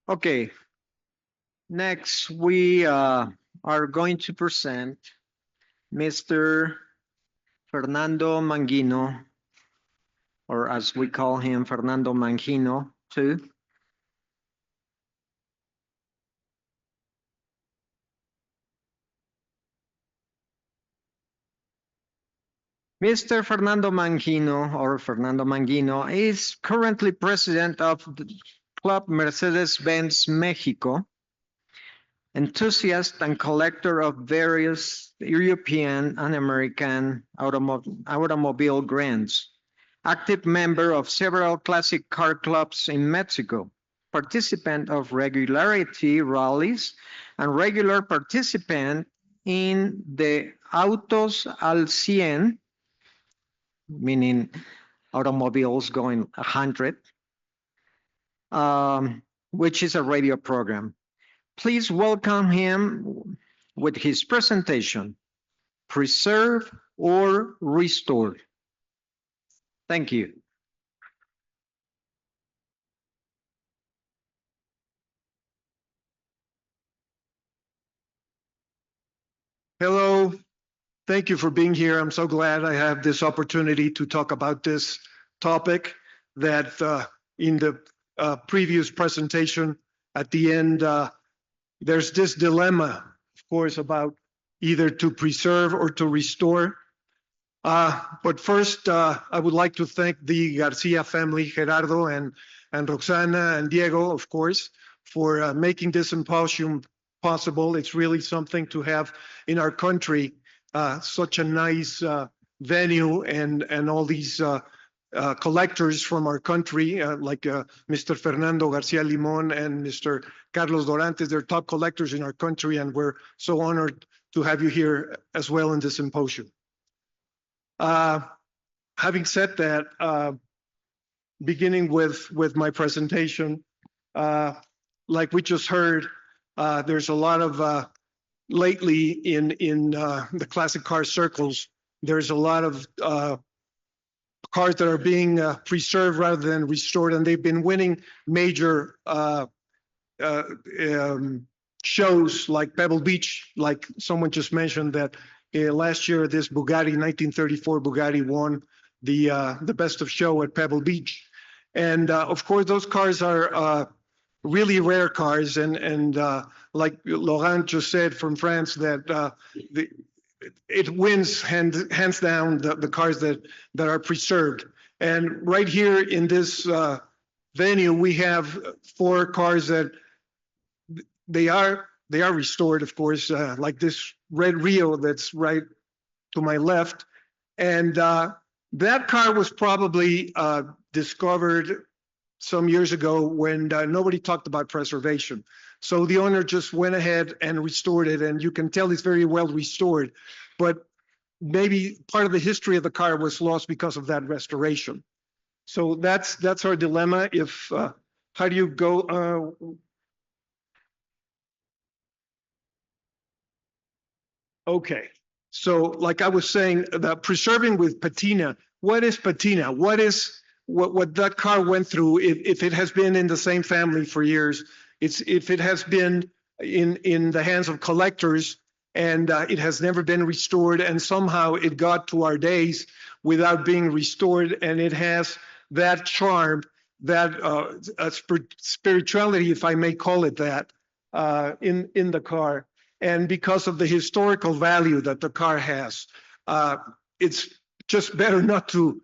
Okay, next we are going to present Mr. Fernando Mangino, or as we call him, Fernando Mangino, too. Mr. Fernando Mangino, or Fernando Mangino, is currently president of the Club Mercedes-Benz Mexico, enthusiast and collector of various European and American automobile brands, active member of several classic car clubs in Mexico, participant of regularity rallies, and regular participant in the Autos al Cien, meaning automobiles going 100, which is a radio program. Please welcome him with his presentation, Preserve or Restore. Thank you. Hello, thank you for being here. I'm so glad I have this opportunity to talk about this topic that in the previous presentation at the end, there's this dilemma, of course, about either to preserve or to restore. But first, I would like to thank the Garcia family, Gerardo and Roxana and Diego, of course, for making this symposium possible. It's really something to have in our country, such a nice venue and all these collectors from our country, like Mr. Fernando Garcia Limon and Mr. Carlos Dorantes. They're top collectors in our country, and we're so honored to have you here as well in the symposium. Having said that, beginning with my presentation, like we just heard, there's a lot of lately in the classic car circles, there's a lot of cars that are being preserved rather than restored, and they've been winning major shows like Pebble Beach, like someone just mentioned that last year this Bugatti 1934 Bugatti won the best of show at Pebble Beach, and of course those cars are really rare cars, and like Laurent just said from France, that it wins hands down the cars that are preserved. And right here in this venue, we have 4 cars that they are restored, of course, like this red Rio that's right to my left, and that car was probably discovered some years ago when nobody talked about preservation. So the owner just went ahead and restored it, and you can tell it's very well restored, but maybe part of the history of the car was lost because of that restoration. So that's our dilemma. If how do you go? Okay, so like I was saying, the preserving with patina. What is patina? What that car went through? If it has been in the same family for years, if it has been in the hands of collectors and it has never been restored, and somehow it got to our days without being restored, and it has that charm, that spirituality, if I may call it that, in the car. And because of the historical value that the car has, it's just better not to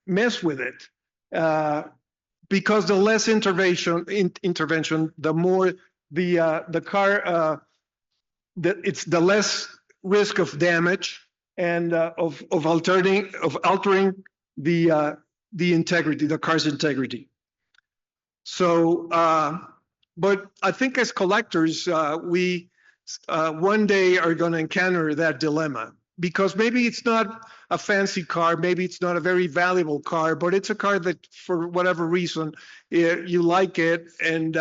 mess with it, because the less intervention, the more the car, it's the less risk of damage and of altering the integrity, the car's integrity. So, but I think as collectors, we one day are going to encounter that dilemma, because maybe it's not a fancy car, maybe it's not a very valuable car, but it's a car that for whatever reason you like it, and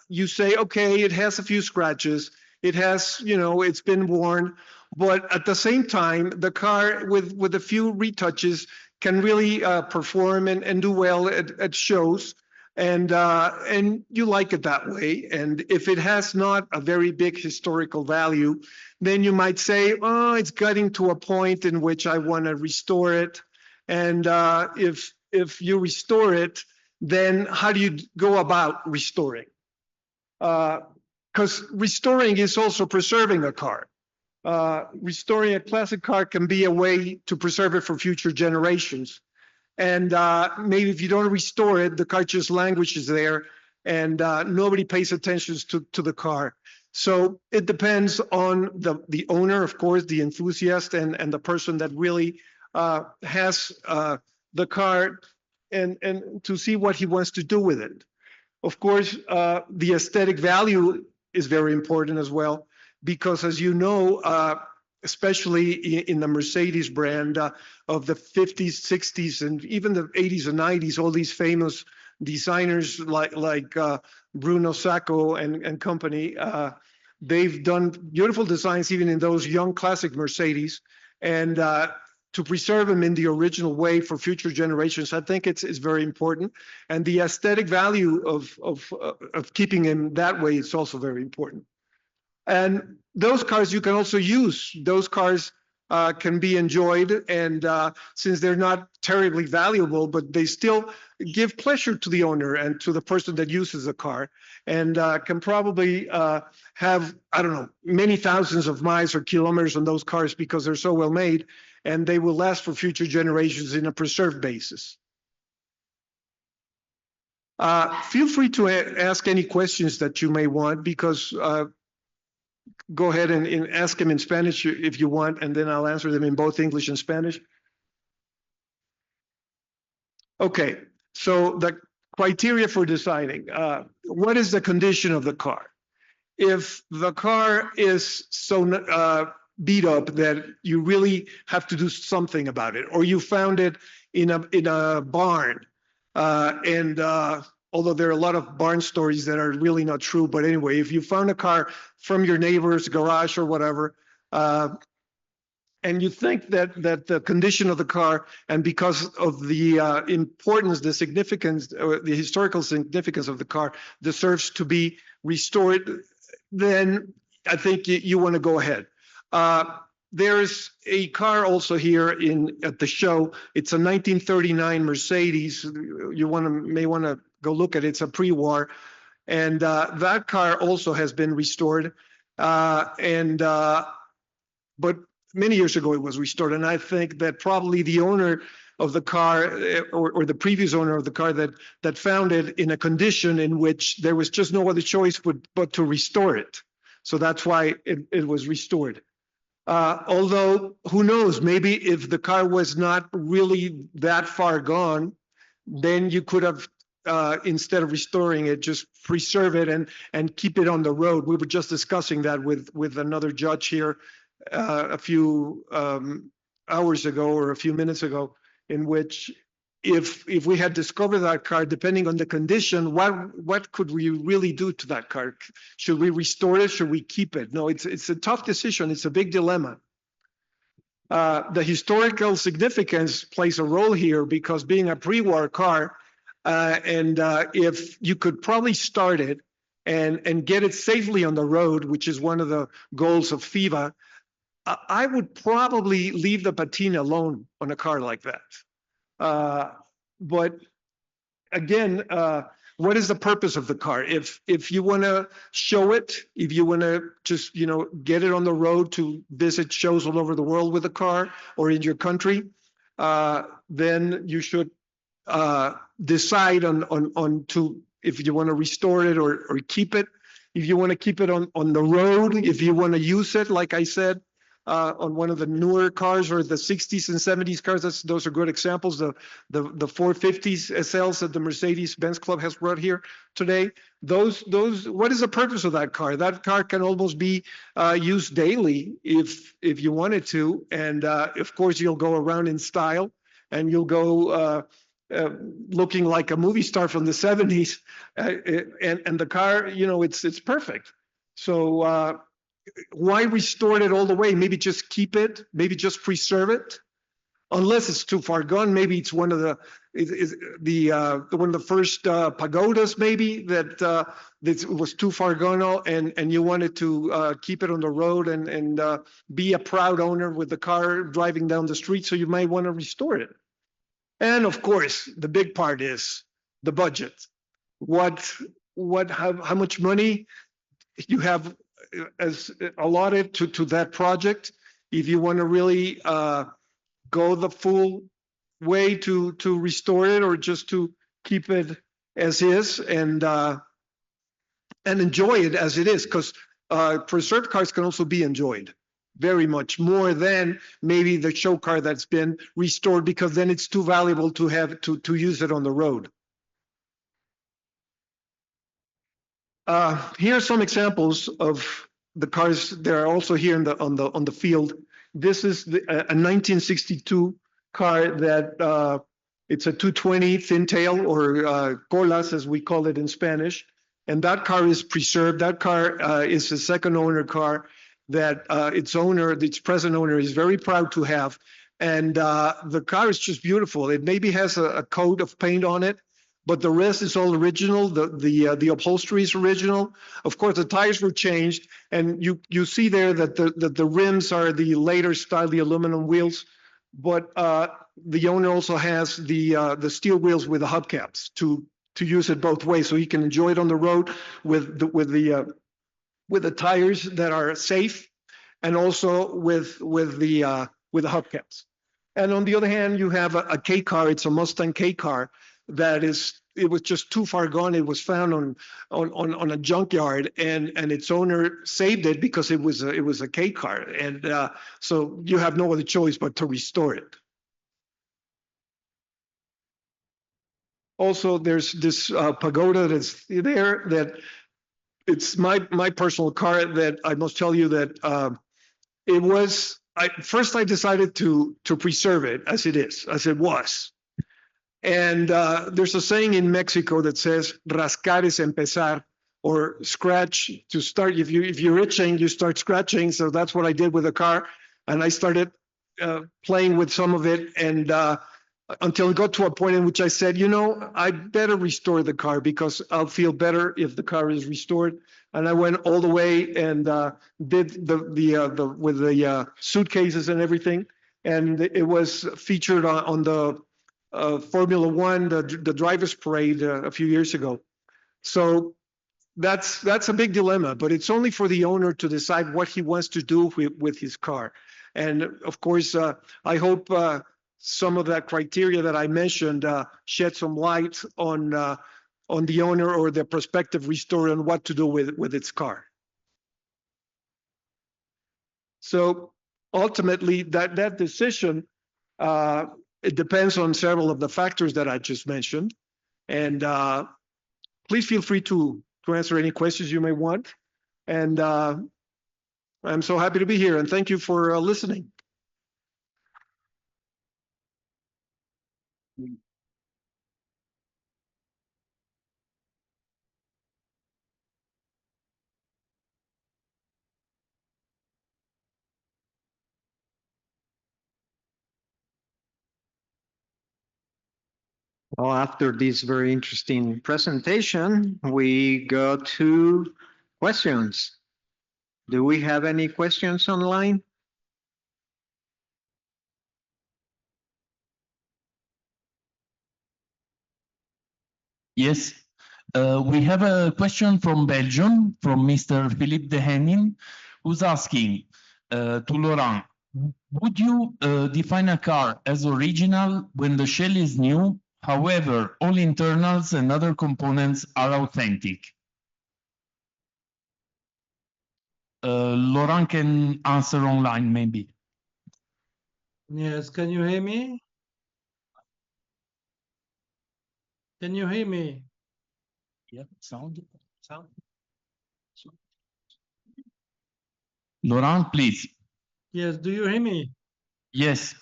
you say, okay, it has a few scratches, it has, it's been worn, but at the same time, the car with a few retouches can really perform and do well at shows. and you like it that way. And if it has not a very big historical value, then you might say, oh, it's getting to a point in which I want to restore it. And if you restore it, then how do you go about restoring? Because restoring is also preserving a car. Restoring a classic car can be a way to preserve it for future generations. And maybe if you don't restore it, the car just languishes there, and nobody pays attention to the car. So it depends on the owner, of course, the enthusiast, and the person that really has the car, and to see what he wants to do with it. Of course, the aesthetic value is very important as well, because as you know, especially in the Mercedes brand of the 50s, 60s, and even the 80s and 90s, all these famous designers like Bruno Sacco and company, they've done beautiful designs even in those young classic Mercedes. And to preserve them in the original way for future generations, I think it's very important. And the aesthetic value of keeping them that way is also very important. And those cars you can also use. Those cars can be enjoyed, and since they're not terribly valuable, but they still give pleasure to the owner and to the person that uses the car, and can probably have, I don't know, many thousands of miles or kilometers on those cars because they're so well made, and they will last for future generations in a preserved basis. Feel free to ask any questions that you may want, because go ahead and ask them in Spanish if you want, and then I'll answer them in both English and Spanish. Okay, so the criteria for deciding, what is the condition of the car? If the car is so beat up that you really have to do something about it, or you found it in a barn, and although there are a lot of barn stories that are really not true, but anyway, if you found a car from your neighbor's garage or whatever, and you think that the condition of the car, and because of the importance, the significance, the historical significance of the car, deserves to be restored, then I think you want to go ahead. There's a car also here at the show. It's a 1939 Mercedes. You may want to go look at it. It's a pre-war, and that car also has been restored. But many years ago it was restored, and I think that probably the owner of the car, or the previous owner of the car, that found it in a condition in which there was just no other choice but to restore it. So that's why it was restored. Although, who knows, maybe if the car was not really that far gone, then you could have, instead of restoring it, just preserve it and keep it on the road. We were just discussing that with another judge here a few hours ago, or a few minutes ago, in which if we had discovered that car, depending on the condition, what could we really do to that car? Should we restore it? Should we keep it? No, it's a tough decision. It's a big dilemma. The historical significance plays a role here, because being a pre-war car, and if you could probably start it and get it safely on the road, which is one of the goals of FIVA, I would probably leave the patina alone on a car like that. But again, what is the purpose of the car? If you want to show it, if you want to just get it on the road to visit shows all over the world with a car, or in your country, then you should decide on if you want to restore it or keep it. If you want to keep it on the road, if you want to use it, like I said, on one of the newer cars, or the 60s and 70s cars. Those are good examples. The 450s SLs that the Mercedes-Benz Club has brought here today. Those. What is the purpose of that car? That car can almost be used daily if you wanted to, and of course you'll go around in style, and you'll go looking like a movie star from the 70s, and the car, it's perfect. So. Why restore it all the way? Maybe just keep it, maybe just preserve it, unless it's too far gone. Maybe it's one of the is the one of the first pagodas maybe that was too far gone, and you wanted to keep it on the road and be a proud owner with the car driving down the street, so you might want to restore it. And of course, the big part is the budget. How much money you have as allotted to that project, if you want to really go the full way to restore it, or just to keep it as is and enjoy it as it is, because preserved cars can also be enjoyed very much more than maybe the show car that's been restored, because then it's too valuable to have to use it on the road. Here are some examples of the cars that are also here on the field. This is a 1962 car that it's a 220 thin tail, or colas as we call it in Spanish, and that car is preserved. That car is a second owner car that its present owner is very proud to have, and the car is just beautiful. It maybe has a coat of paint on it, but the rest is all original. The upholstery is original. Of course, the tires were changed, and you see there that the rims are the later style, the aluminum wheels, but the owner also has the steel wheels with the hubcaps to use it both ways, so he can enjoy it on the road with the tires that are safe, and also with the hubcaps. And on the other hand, you have a K car. It's a Mustang K car it was just too far gone. It was found on a junkyard, and its owner saved it because it was a K car, and so you have no other choice but to restore it. Also, there's this pagoda that's there, that it's my personal car, that I must tell you that it was. First I decided to preserve it as it was. And there's a saying in Mexico that says, rascar es empezar, or scratch to start. If you're itching, you start scratching. So that's what I did with the car. And I started playing with some of it, and until it got to a point in which I said, I better restore the car, because I'll feel better if the car is restored. And I went all the way and did with the suitcases and everything. And it was featured on the Formula One, the drivers' parade a few years ago. So that's a big dilemma, but it's only for the owner to decide what he wants to do with his car. And of course, I hope some of that criteria that I mentioned shed some light on the owner or the prospective restorer on what to do with its car. So ultimately, that decision, it depends on several of the factors that I just mentioned. And please feel free to answer any questions you may want. And I'm so happy to be here, and thank you for listening. Well, after this very interesting presentation, we go to questions. Do we have any questions online? Yes. We have a question from Belgium, from Mr. Philippe de Henin, who's asking to Laurent, would you define a car as original when the shell is new? However, all internals and other components are authentic. Laurent can answer online, maybe. Yes, can you hear me? Can you hear me? Yeah, sound. Laurent, please. Yes, do you hear me? Yes.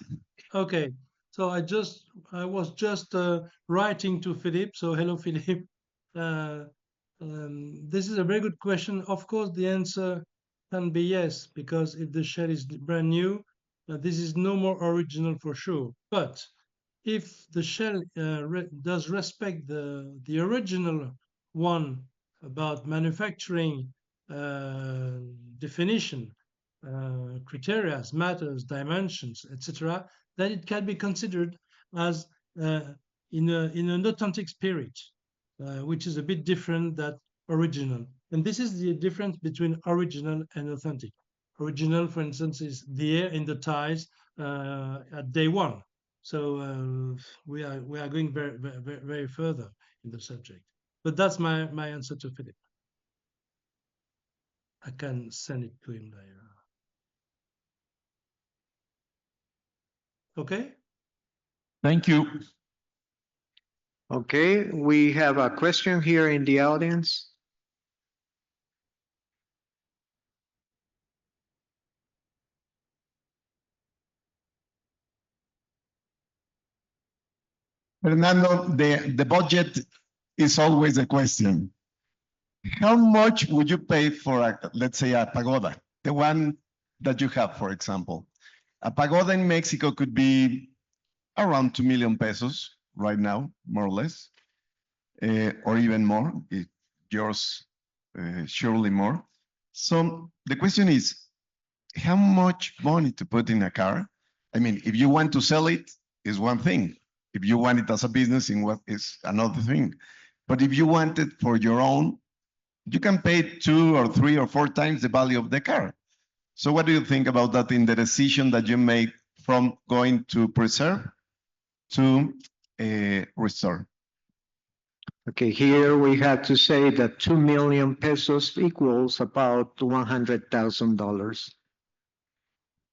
Okay, so I was just writing to Philippe. So hello, Philippe. This is a very good question. Of course, the answer can be yes, because if the shell is brand new, this is no more original for sure. But if the shell does respect the original one about manufacturing definition, criteria, matters, dimensions, etc., then it can be considered as in an authentic spirit, which is a bit different than original. And this is the difference between original and authentic. Original, for instance, is the air in the ties at day one. So we are going very further in the subject. But that's my answer to Philip. I can send it to him later. Okay. Thank you. Okay, we have a question here in the audience. Fernando, the budget is always a question. How much would you pay for, let's say, a pagoda, the one that you have, for example? A pagoda in Mexico could be around 2 million pesos right now, more or less, or even more. Yours, surely more. So the question is, how much money to put in a car? I mean, if you want to sell it, is one thing. If you want it as a business, is another thing. But if you want it for your own, you can pay 2 or 3 or 4 times the value of the car. So what do you think about that in the decision that you make from going to preserve to restore? Okay, here we have to say that 2 million pesos equals about $100,000.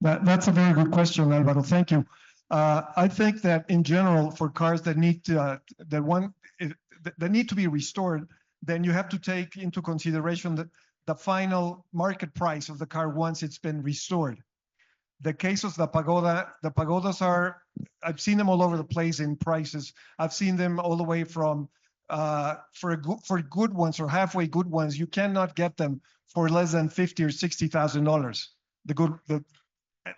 That's a very good question, Alvaro. Thank you. I think that in general, for cars that need to that need to be restored, then you have to take into consideration the final market price of the car once it's been restored. The case of the pagodas are, I've seen them all over the place in prices. I've seen them all the way from for good ones or halfway good ones, you cannot get them for less than $50,000 or $60,000.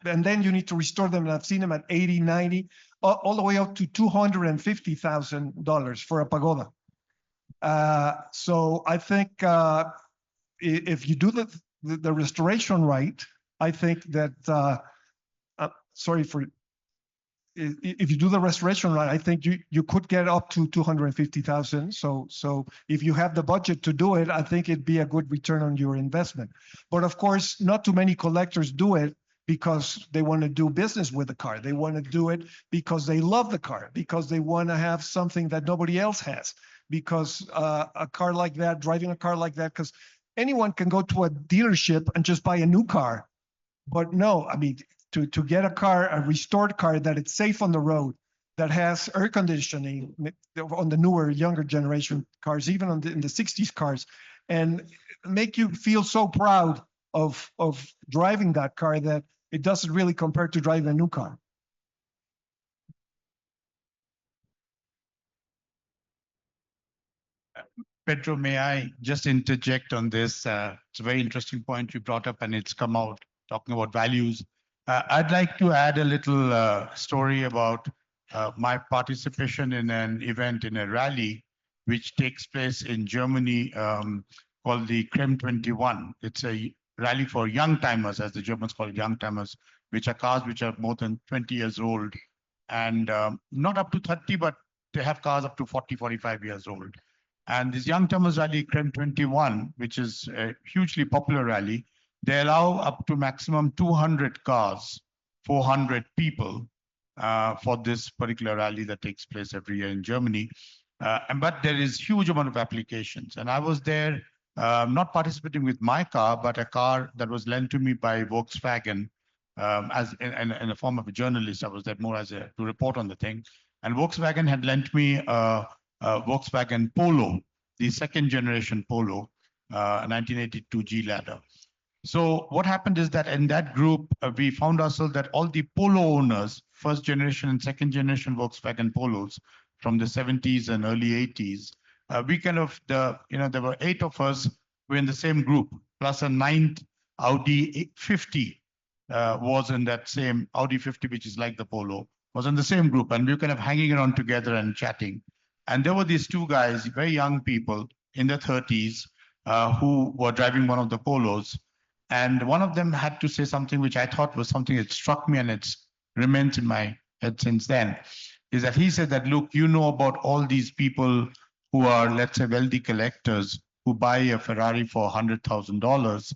And then you need to restore them. And I've seen them at 80, 90, all the way up to $250,000 for a pagoda. So I think if you do the restoration right, I think that, if you do the restoration right, I think you could get up to 250,000. So if you have the budget to do it, I think it'd be a good return on your investment. But of course, not too many collectors do it because they want to do business with the car. They want to do it because they love the car, because they want to have something that nobody else has. Because a car like that, driving a car like that, because anyone can go to a dealership and just buy a new car. But no, I mean, to get a restored car that it's safe on the road, that has air conditioning on the newer, younger generation cars, even in the 60s cars, and make you feel so proud of driving that car that it doesn't really compare to driving a new car. Pedro, may I just interject on this? It's a very interesting point you brought up, and it's come out talking about values. I'd like to add a little story about my participation in an event in a rally, which takes place in Germany called the Creme 21. It's a rally for young timers, as the Germans call it, young timers, which are cars which are more than 20 years old and not up to 30, but they have cars up to 40, 45 years old. And this Young Timers Rally Creme 21, which is a hugely popular rally, they allow up to maximum 200 cars, 400 people for this particular rally that takes place every year in Germany. But there is huge amount of applications. And I was there not participating with my car, but a car that was lent to me by Volkswagen as in the form of a journalist. I was there more as to report on the thing. And Volkswagen had lent me a Volkswagen Polo, the second generation Polo, 1982 G-Ladder. So what happened is that in that group, we found ourselves that all the Polo owners, first generation and second generation Volkswagen Polos from the 70s and early 80s, we kind of, there were 8 of us were in the same group, plus a 9th Audi 50 was in that same Audi 50, which is like the Polo. was in the same group, and we were kind of hanging around together and chatting. And there were these two guys, very young people in their 30s, who were driving one of the Polos. And one of them had to say something which I thought was something that struck me, and it's remains in my head since then, is that he said that, look, you know about all these people who are, let's say, wealthy collectors who buy a Ferrari for $100,000,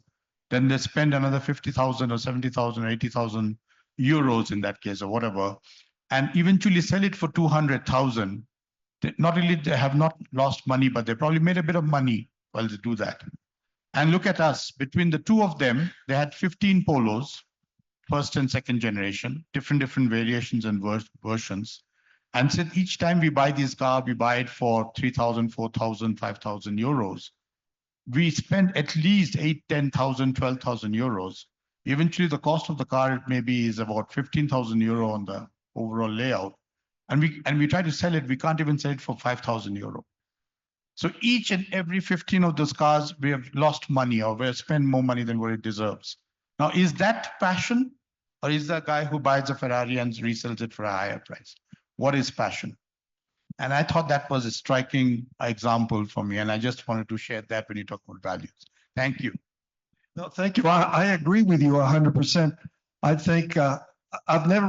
then they spend another 50,000 or 70,000 or 80,000 euros in that case, or whatever, and eventually sell it for 200,000. Not only they have not lost money, but they probably made a bit of money while they do that. And look at us, between the two of them, they had 15 Polos, first and second generation, different variations and versions. And said each time we buy this car, we buy it for 3,000, 4,000, 5,000 euros. We spend at least 8, 10,000, 12,000 euros. Eventually, the cost of the car maybe is about 15,000 euro on the overall layout. And we try to sell it, we can't even sell it for 5,000 euro. So each and every 15 of those cars, we have lost money, or we have spent more money than what it deserves. Now, is that passion, or is the guy who buys a Ferrari and resells it for a higher price? What is passion? And I thought that was a striking example for me, and I just wanted to share that when you talk about values. Thank you. No, thank you. I agree with you 100%. I think I've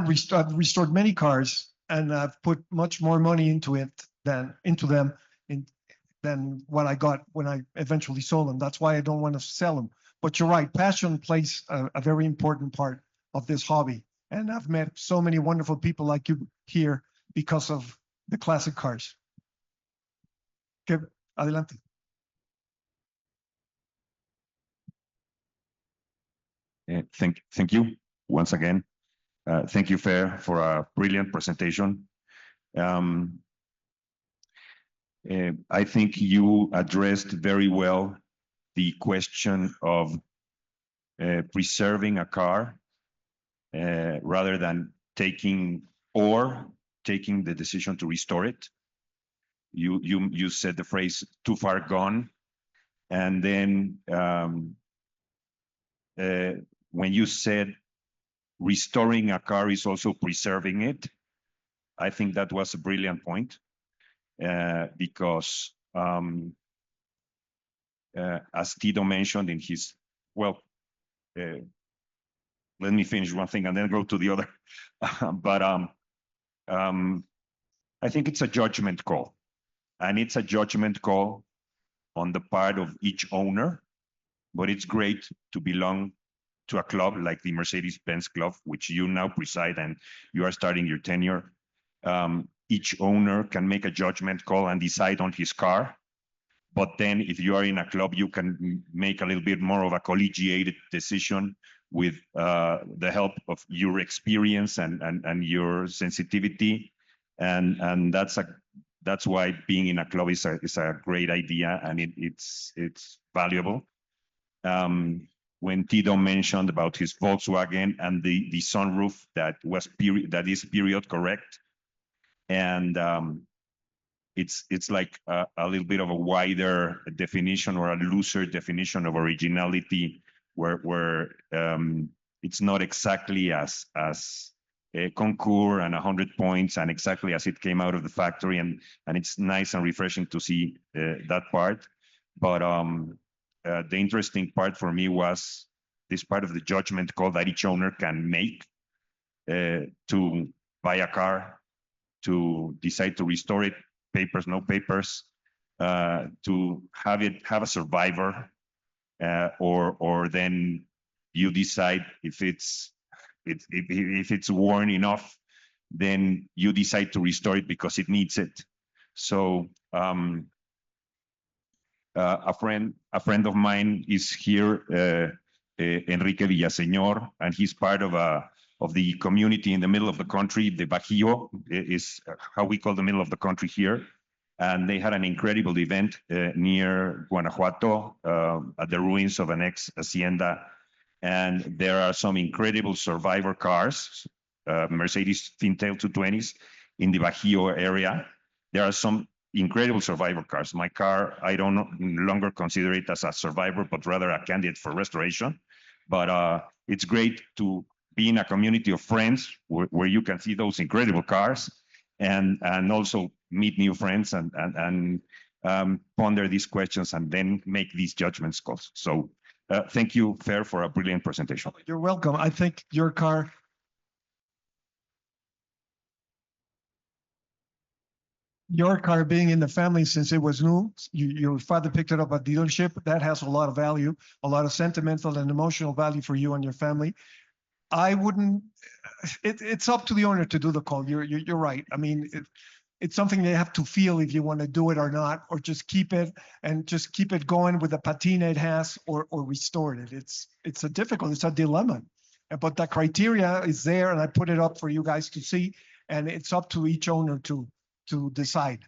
restored many cars, and I've put much more money into them than what I got when I eventually sold them. That's why I don't want to sell them. But you're right, passion plays a very important part of this hobby. And I've met so many wonderful people like you here because of the classic cars. Okay, adelante. Thank you once again. Thank you, Fer, for a brilliant presentation. I think you addressed very well the question of preserving a car rather than taking the decision to restore it. You said the phrase "too far gone," and then when you said restoring a car is also preserving it, I think that was a brilliant point. Because as Tito mentioned in his, let me finish one thing and then go to the other. But I think it's a judgment call, and it's a judgment call on the part of each owner, but it's great to belong to a club like the Mercedes-Benz Club, which you now preside and you are starting your tenure. Each owner can make a judgment call and decide on his car. But then if you are in a club, you can make a little bit more of a collegiated decision with the help of your experience and your sensitivity. And that's why being in a club is a great idea, and it's valuable. When Tito mentioned about his Volkswagen and the sunroof that is period correct, and it's like a little bit of a wider definition or a looser definition of originality, where it's not exactly as a concours and 100 points and exactly as it came out of the factory, and it's nice and refreshing to see that part. But the interesting part for me was this part of the judgment call that each owner can make to buy a car, to decide to restore it, papers, no papers, to have a survivor, or then you decide if it's worn enough, then you decide to restore it because it needs it. So a friend of mine is here, Enrique Villaseñor, and he's part of the community in the middle of the country. The Bajío is how we call the middle of the country here. And they had an incredible event near Guanajuato at the ruins of an ex-hacienda. And there are some incredible survivor cars, Mercedes Fintail 220s in the Bajío area. There are some incredible survivor cars. My car, I don't no longer consider it as a survivor, but rather a candidate for restoration. But it's great to being a community of friends where you can see those incredible cars and also meet new friends and ponder these questions and then make these judgments calls. So thank you, Fer, for a brilliant presentation. You're welcome. I think your car being in the family since it was new, your father picked it up at dealership, that has a lot of value, a lot of sentimental and emotional value for you and your family. I wouldn't, it's up to the owner to do the call. You're right. I mean, it's something they have to feel if you want to do it or not, or just keep it and just keep it going with the patina it has or restore it. It's a dilemma. But the criteria is there and I put it up for you guys to see, and it's up to each owner to decide.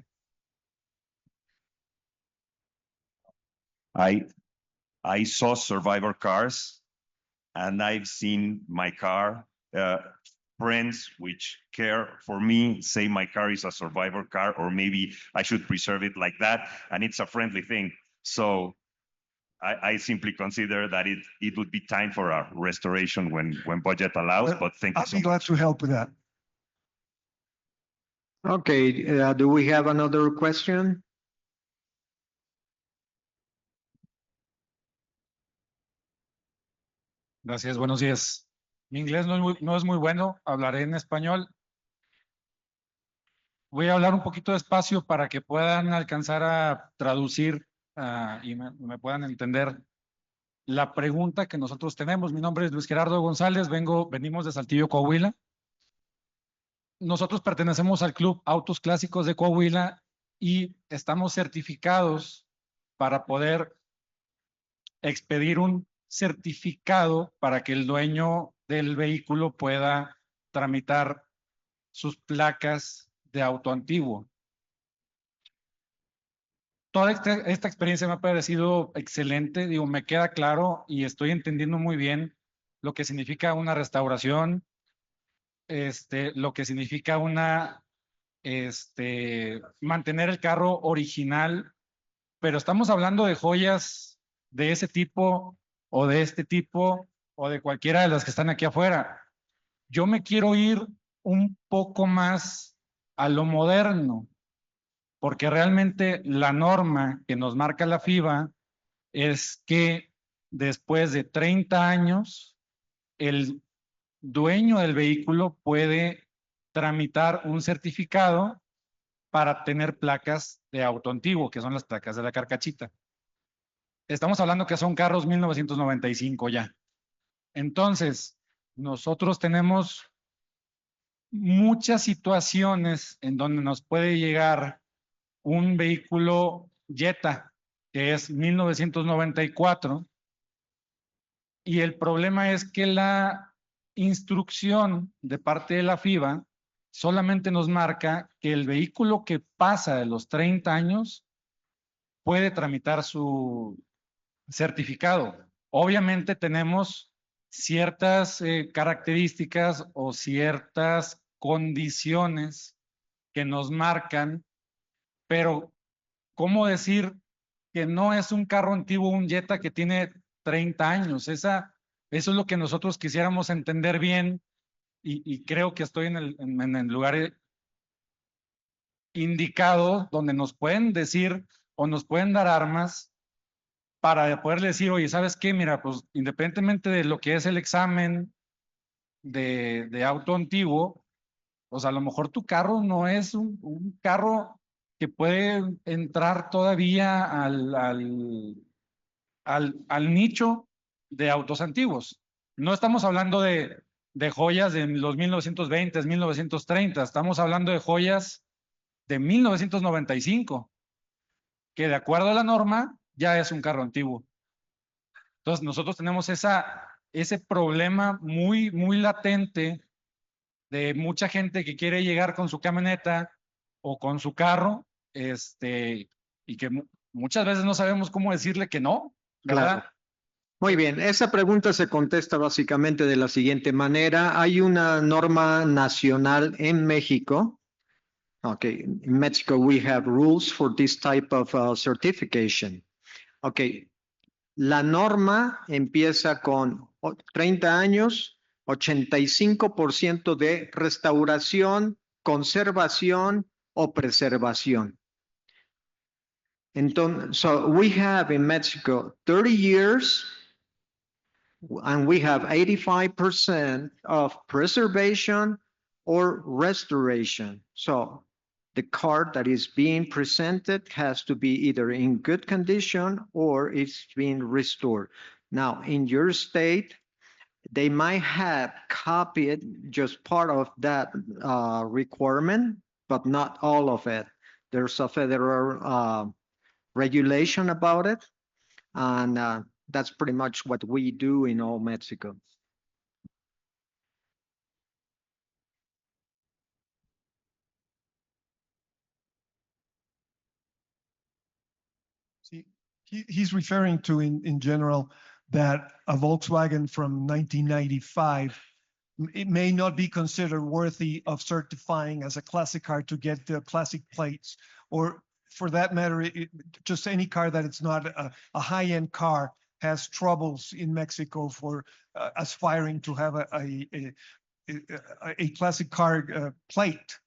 I saw survivor cars and I've seen my car, friends which care for me say my car is a survivor car, or maybe I should preserve it like that, and it's a friendly thing. So I simply consider that it would be time for a restoration when budget allows, but thank you I'll so be much. glad to help with that. Okay, do we have another question? Gracias, buenos días. Mi inglés no es muy bueno, hablaré en español. Voy a hablar un poquito despacio para que puedan alcanzar a traducir y me puedan entender la pregunta que nosotros tenemos. Mi nombre es Luis Gerardo González, venimos de Saltillo, Coahuila. Nosotros pertenecemos al Club Autos Clásicos de Coahuila y estamos certificados para poder expedir un certificado para que el dueño del vehículo pueda tramitar sus placas de auto antiguo. Toda esta experiencia me ha parecido excelente, digo, me queda claro y estoy entendiendo muy bien lo que significa una restauración, lo que significa mantener el carro original, pero estamos hablando de joyas de ese tipo o de este tipo o de cualquiera de las que están aquí afuera. Yo me quiero ir un poco más a lo moderno, porque realmente la norma que nos marca la FIVA es que después de 30 años, el dueño del vehículo puede tramitar un certificado para tener placas de auto antiguo, que son las placas de la carcachita. Estamos hablando que son carros 1995 ya. Entonces, nosotros tenemos muchas situaciones en donde nos puede llegar un vehículo Jetta, que es 1994, y el problema es que la instrucción de parte de la FIVA solamente nos marca que el vehículo que pasa de los 30 años puede tramitar su certificado. Obviamente tenemos ciertas características o ciertas condiciones que nos marcan, pero ¿cómo decir que no es un carro antiguo, un Jetta que tiene 30 años? Eso es lo que nosotros quisiéramos entender bien y creo que estoy en el lugar indicado donde nos pueden decir o nos pueden dar armas para poder decir, oye, ¿sabes qué? Mira, pues independientemente de lo que es el examen de auto antiguo, pues a lo mejor tu carro no es un carro que puede entrar todavía al nicho de autos antiguos. No estamos hablando de joyas de los 1920, 1930, estamos hablando de joyas de 1995, que de acuerdo a la norma ya es un carro antiguo. Entonces nosotros tenemos ese problema muy, muy latente de mucha gente que quiere llegar con su camioneta o con su carro, y que muchas veces no sabemos cómo decirle que no, ¿verdad? Claro. Muy bien, esa pregunta se contesta básicamente de la siguiente manera. Hay una norma nacional en México. Okay, in Mexico we have rules for this type of certification. Okay, la norma empieza con 30 años 85% de restauración, conservación o preservación. Entonces, so we have in Mexico 30 years, and we have 85% of preservation or restoration. So the car that is being presented has to be either in good condition or it's being restored. Now, in your state, they might have copied just part of that requirement, but not all of it. There's a federal regulation about it, and that's pretty much what we do in all Mexico. See, he's referring to in general that a Volkswagen from 1995, it may not be considered worthy of certifying as a classic car to get the classic plates, or for that matter, just any car that it's not a high-end car has troubles in Mexico for aspiring to have a classic car plate.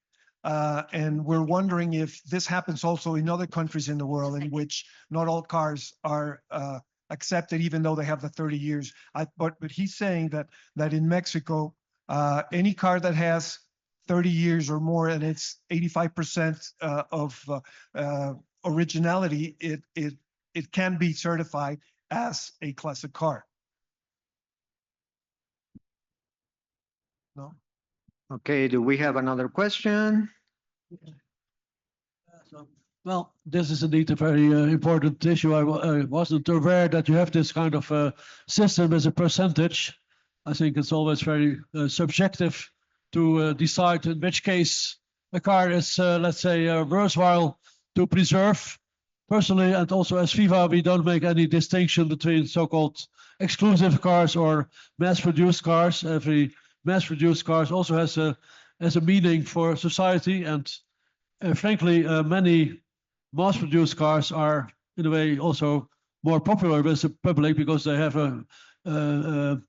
And we're wondering if this happens also in other countries in the world in which not all cars are accepted, even though they have the 30 years. But he's saying that in Mexico, any car that has 30 years or more and it's 85% of originality, it can be certified as a classic car. No? Okay, do we have another question? Well, this is indeed a very important issue. I wasn't aware that you have this kind of system as a percentage. I think it's always very subjective to decide in which case a car is, let's say, worthwhile to preserve. Personally, and also as FIVA, we don't make any distinction between so-called exclusive cars or mass-produced cars. Every mass-produced car also has a meaning for society, and frankly, many mass-produced cars are in a way also more popular with the public because they have a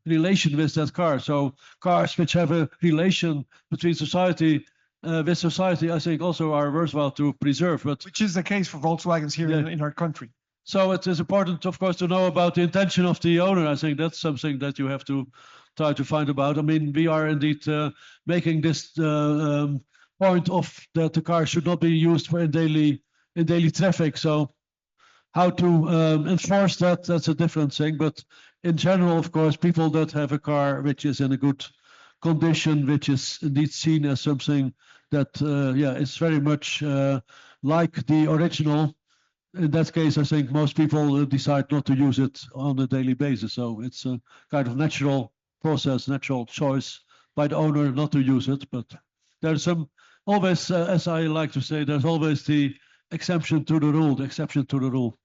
relation with that car. So cars which have a relation between society with society, I think also are worthwhile to preserve. But which is the case for Volkswagens here in our country. So it is important, of course, to know about the intention of the owner. I think that's something that you have to try to find about. I mean, we are indeed making this point of that the car should not be used for in daily traffic. So how to enforce that, that's a different thing. But in general, of course, people that have a car which is in a good condition, which is indeed seen as something that, is very much like the original. In that case, I think most people decide not to use it on a daily basis. So it's a kind of natural process, natural choice by the owner not to use it. But there's always, as I like to say, there's always the exception to the rule, the exception to the rule.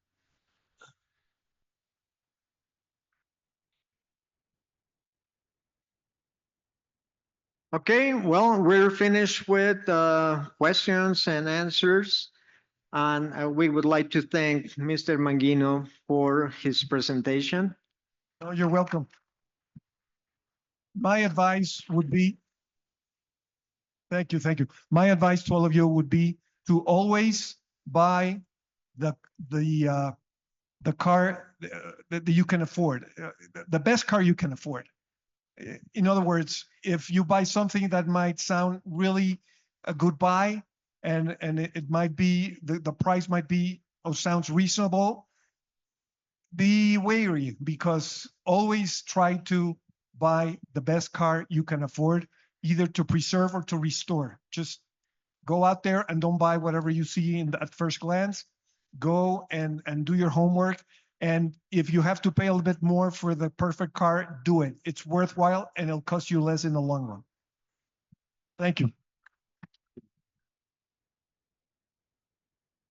Okay, well, we're finished with questions and answers. And we would like to thank Mr. Mangino for his presentation. Oh, you're welcome. My advice would be, thank you. My advice to all of you would be to always buy the car that you can afford, the best car you can afford. In other words, if you buy something that might sound really a good buy, and it might be, the price might be or sounds reasonable, be wary, because always try to buy the best car you can afford, either to preserve or to restore. Just go out there and don't buy whatever you see at first glance. Go and do your homework. And if you have to pay a little bit more for the perfect car, do it. It's worthwhile and it'll cost you less in the long run. Thank you.